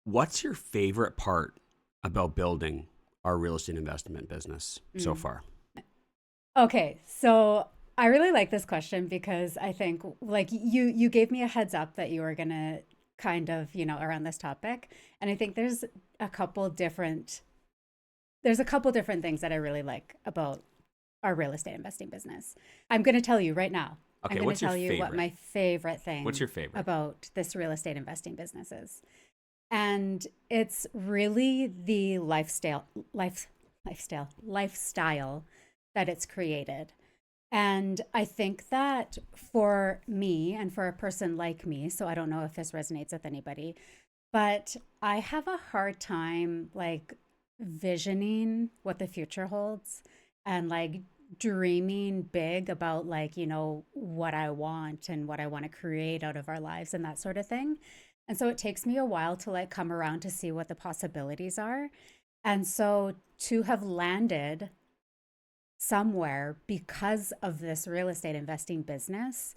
What's your favorite part about building our real estate investment business so Mm. far? Okay, so I really like this question because I think like you gave me a heads up that you were gonna kind of, around this topic. And I think a couple different there's a couple different things that I really like about our real estate investing business. I'm gonna tell you right now. I'm Okay, gonna what's your tell you what favorite? my favorite What's thing your favorite? about this real estate investing business is. And it's really the lifestyle that it's created. And I think that for me and for a person like me, so I don't know if this resonates with anybody, but I have a hard time like visioning what the future holds and like dreaming big about like, what I want and what I want to create out of our lives and that sort of thing. And so it takes me a while to like come around to see what the possibilities are. And so to have landed somewhere because of this real estate investing business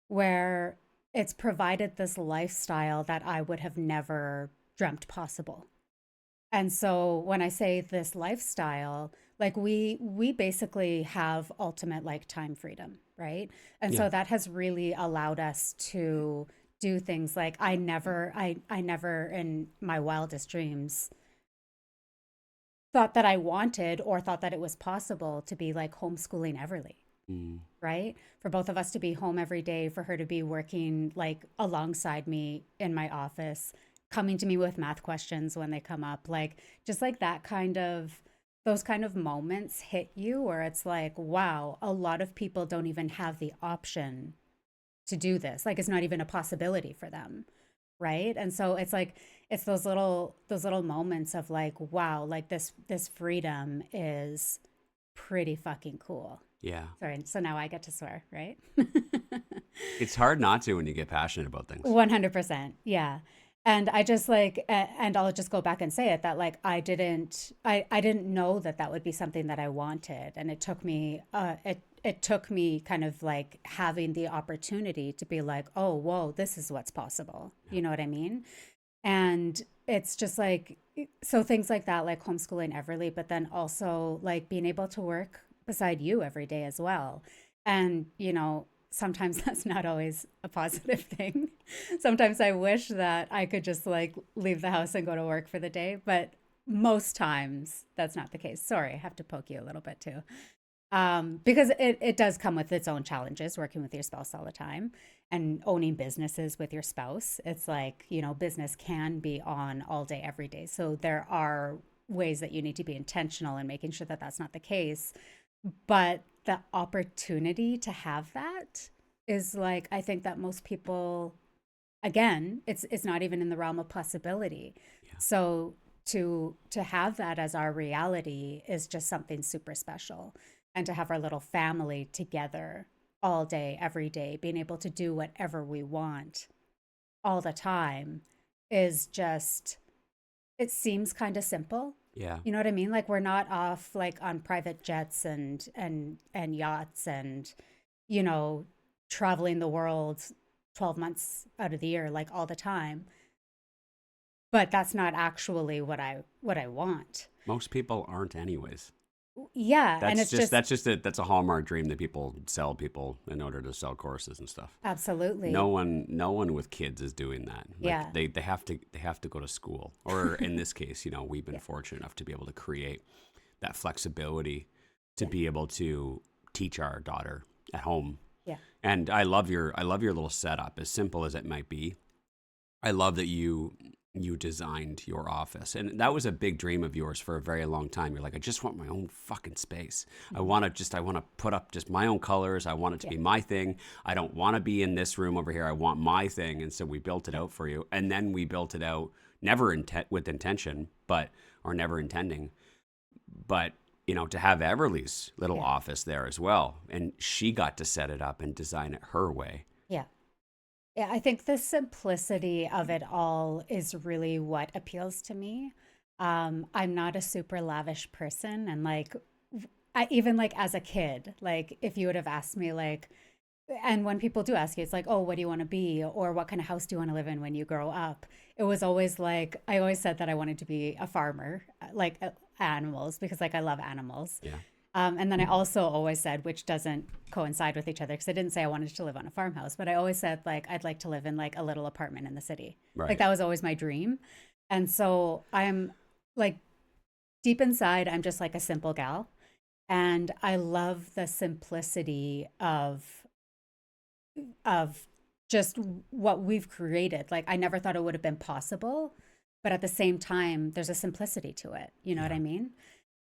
where it's provided this lifestyle that I would have never dreamt possible. And so when I say this lifestyle, like we basically have ultimate like time freedom, right? And Yeah. so that has really allowed us to do things like I never in my wildest dreams thought that I wanted or thought that it was possible to be like homeschooling Everly, Mm. right? For both of us to be home every day, for her to be working like alongside me in my office, coming to me with math questions when they come up, like just like those kind of moments hit you where it's like, wow, a lot of people don't even have the option to do this. Like it's not even a possibility for them. Right. And so it's like it's those little moments of like, wow, like this freedom is pretty fucking cool. Yeah. Sorry, so now I get to swear, right? It's hard not to when you get passionate about things. 100%. Yeah. And I just like, and I'll just go back and say it that like I didn't know that that would be something that I wanted, and it took me kind of like having the opportunity to be like, oh, whoa, this is what's possible. Yeah. You know what I mean? And it's just like, so things like that, like homeschooling Everly, but then also like being able to work beside you every day as well. And, sometimes that's not always a positive thing. Sometimes I wish that I could just like leave the house and go to work for the day, but most times that's not the case. Sorry, I have to poke you a little bit too. Because it does come with its own challenges working with your spouse all the time and owning businesses with your spouse. It's like, business can be on all day, every day. So there are ways that you need to be intentional in making sure that that's not the case. But the opportunity to have that is like, I think that most people, again, it's not even in the realm of possibility. Yeah. So to have that as our reality is just something super special. And to have our little family together all day, every day, being able to do whatever we want all the time is just, it seems kind of simple. Yeah. You know what I mean? Like we're not off like on private jets and yachts and, you know, traveling the world 12 months out of the year like all the time. But that's not actually what I want. Most people aren't anyways. Yeah, and it's just That's a hallmark dream that people sell people in order to sell courses and stuff. absolutely. No one with kids is doing that. Like Yeah. they have to go to school. Or in this case, we've been Yeah. fortunate enough to be able to create that flexibility to Yeah. be able to teach our daughter at home. Yeah. And I love your little setup, as simple as it might be. I love that you designed your office. And that was a big dream of yours for a very long time. You're like, I just want my own fucking space. Mhm. I want to put up just my own colors. I want it to Yeah. be my thing. I don't want to be in this room over here. I want my thing. And so we built it Yeah. out for you. And then we built it out never with intention, but or never intending, but to have Everly's little Yeah. office there as well. And she got to set it up and design it her way. Yeah. Yeah, I think the simplicity of it all is really what appeals to me. I'm not a super lavish person, and like, even like as a kid, like if you would have asked me, like, and when people do ask you, it's like, oh, what do you want to be? Or what kind of house do you want to live in when you grow up? It was always like, I always said that I wanted to be a farmer, like animals, because like I love animals. Yeah. And then I also always said, which doesn't coincide with each other, because I didn't say I wanted to live on a farmhouse, but I always said like I'd like to live in like a little apartment in the city. Like Right. that was always my dream. And so I'm like deep inside, I'm just like a simple gal. And I love the simplicity of just what we've created. Like I never thought it would have been possible, but at the same time, there's a simplicity to it. You know what Yeah. I mean?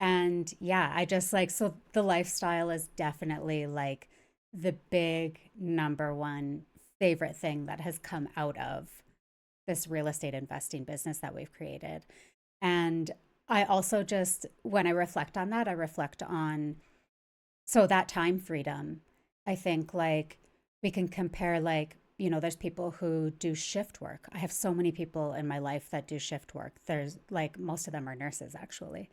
And yeah, I just like, so the lifestyle is definitely like the big number one favorite thing that has come out of this real estate investing business that we've created. And I also just, when I reflect on that, I reflect on, so that time freedom, I think like we can compare, like, you know, there's people who do shift work. I have so many people in my life that do shift work. There's like, most of them are nurses actually.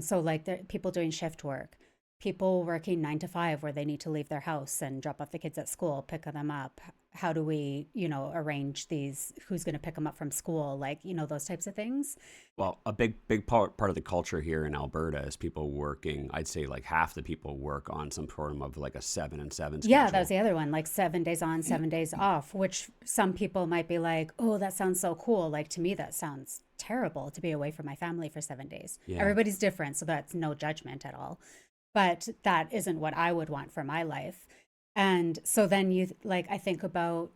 So like the people doing shift work, people working 9 to 5 where they need to leave their house and drop off the kids at school, pick them up. How do we, you know, arrange these? Who's going to pick them up from school? Like, you know, those types of things. Well, a big part of the culture here in Alberta is people working. I'd say like half the people work on some form of like a 7 and 7 Yeah, that was schedule. the other one, like 7 days on, 7 days off, which some people might be like, oh, that sounds so cool. Like to me, that sounds terrible to be away from my family for 7 days. Yeah. Everybody's different, so that's no judgment at all. But that isn't what I would want for my life. And so then you like, I think about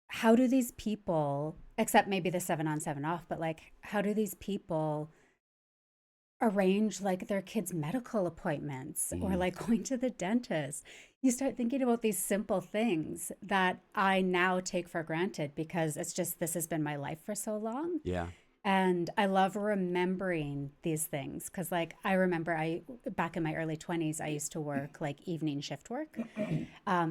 how do these people, except maybe the 7 on 7 off, but like, how do these people arrange like their kids' medical appointments or Mm, like going to the dentist? You start thinking about these simple things that I now take for granted because it's just this has been my life for so long. yeah. And I love remembering these things because, like, I remember back in my early 20s, I used to work like evening shift work.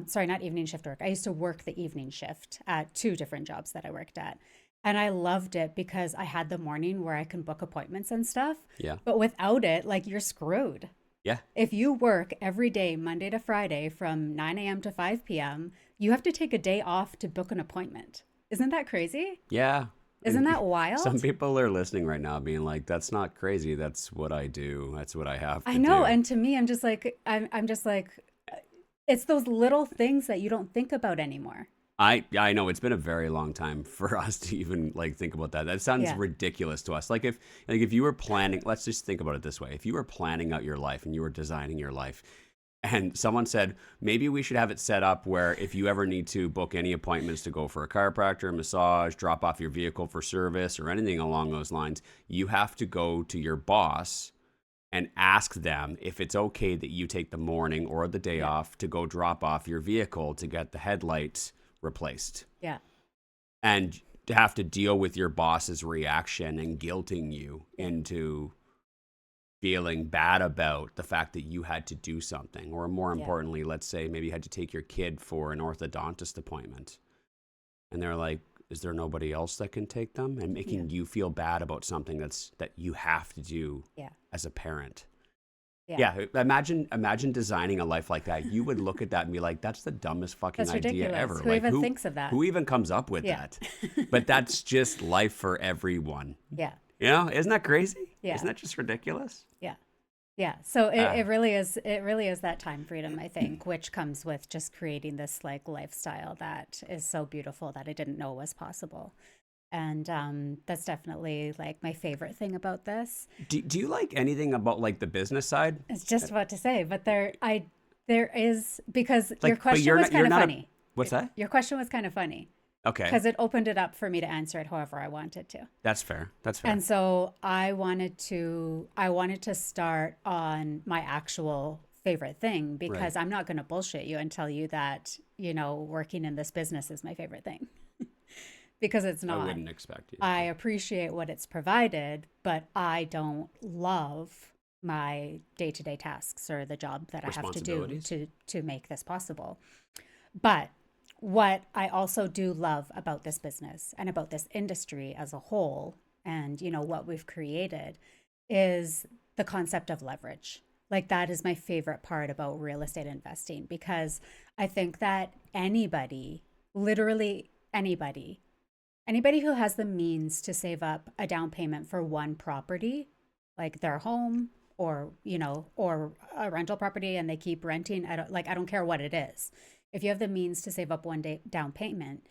Sorry, not evening shift work. I used to work the evening shift at two different jobs that I worked at. And I loved it because I had the morning where I can book appointments and stuff. Yeah. But without it, like, you're screwed. Yeah. If you work every day, Monday to Friday, from 9 a.m. to 5 p.m., you have to take a day off to book an appointment. Isn't that crazy? Yeah. Isn't And that some wild? people are listening right now being like, that's not crazy. That's what I do. That's what I have I to know. do. And to me, I'm just like, it's those little things that you don't think about anymore. I know it's been a very long time for us to even like think about that. That sounds Yeah. ridiculous to us. Like if you were planning, let's just think about it this way. If you were planning out your life and you were designing your life and someone said, maybe we should have it set up where if you ever need to book any appointments to go for a chiropractor, massage, drop off your vehicle for service or anything along those lines, you have to go to your boss and ask them if it's okay that you take the morning or the day Yeah. off to go drop off your vehicle to get the headlights replaced Yeah. and to have to deal with your boss's reaction and guilting you Yeah. into feeling bad about the fact that you had to do something, or more Yeah. importantly, let's say maybe you had to take your kid for an orthodontist appointment and they're like, is there nobody else that can take them, and Yeah. making you feel bad about something that you have to do Yeah. as a parent. Yeah. Yeah, imagine designing a life like that. You would look at that and be like, "That's the dumbest fucking That's idea ridiculous. ever." Who Like even thinks of that? who even comes up with Yeah. that? But that's just life for everyone. Yeah. You know, isn't that crazy? Yeah. Isn't that just ridiculous? Yeah. Yeah. So Ah, it really is that time freedom, I think, which comes with just creating this like lifestyle that is so beautiful that I didn't know was possible. And that's definitely like my favorite thing about this. do you like anything about like the business side? It's just about to say, but there is, because your Like, but question was kind you're of not a funny. what's that? Your question was kind of funny Okay, because it opened it up for me to answer it however I wanted to. that's fair. That's fair. And so I wanted to start on my actual favorite thing Right. because I'm not going to bullshit you and tell you that, you know, working in this business is my favorite thing because it's I not. wouldn't expect you. I appreciate what it's provided, but I don't love my day-to-day tasks or the job that I have to do Responsibilities. to make this possible. But what I also do love about this business and about this industry as a whole, and you know what we've created, is the concept of leverage. Like that is my favorite part about real estate investing because I think that anybody, literally anybody who has the means to save up a down payment for one property, like their home or, or a rental property and they keep renting, I don't care what it is. If you have the means to save up one day down payment,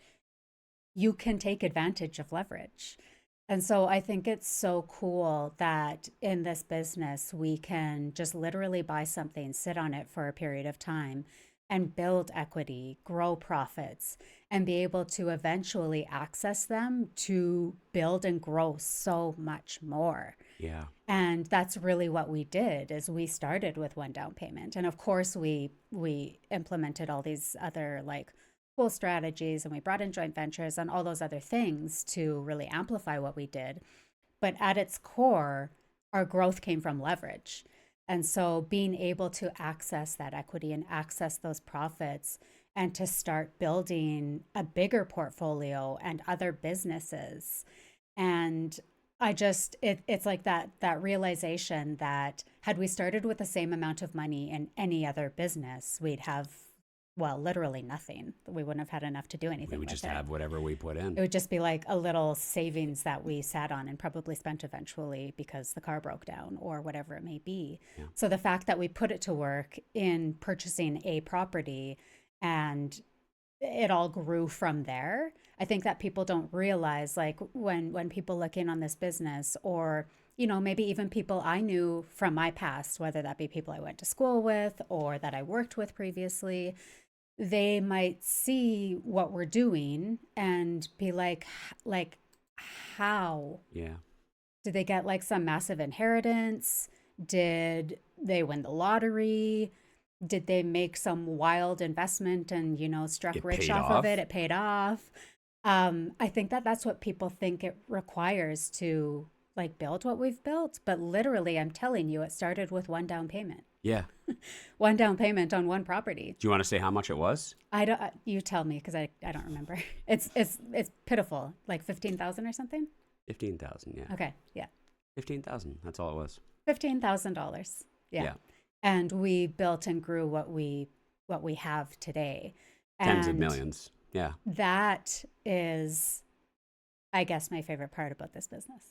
you can take advantage of leverage. And so I think it's so cool that in this business, we can just literally buy something, sit on it for a period of time, and build equity, grow profits, and be able to eventually access them to build and grow so much more. Yeah. And that's really what we did is we started with one down payment. And of course we implemented all these other like cool strategies and we brought in joint ventures and all those other things to really amplify what we did. But at its core, our growth came from leverage. And so being able to access that equity and access those profits and to start building a bigger portfolio and other businesses. And it's like that realization that had we started with the same amount of money in any other business, we'd have, well, literally nothing. We wouldn't have had enough to do anything We would with just it. have whatever we put in. It would just be like a little savings that we sat on and probably spent eventually because the car broke down or whatever it may be. Yeah. So the fact that we put it to work in purchasing a property and it all grew from there. I think that people don't realize, like when people look in on this business or, maybe even people I knew from my past, whether that be people I went to school with or that I worked with previously, they might see what we're doing and be like, how Yeah. did they get like some massive inheritance? Did they win the lottery? Did they make some wild investment and, struck It rich paid off of off? it? It paid off. I think that that's what people think it requires to like build what we've built. But literally, I'm telling you, it started with one down payment, Yeah. one down payment on one property. Do you want to say how much it was? I don't, you tell me because I don't remember. It's pitiful, like 15,000 or something. 15,000. Yeah. Okay. Yeah. 15,000. That's all it was. $15,000. Yeah. Yeah. And we built and grew what we have today. Tens of And millions. Yeah. that is, I guess, my favorite part about this business.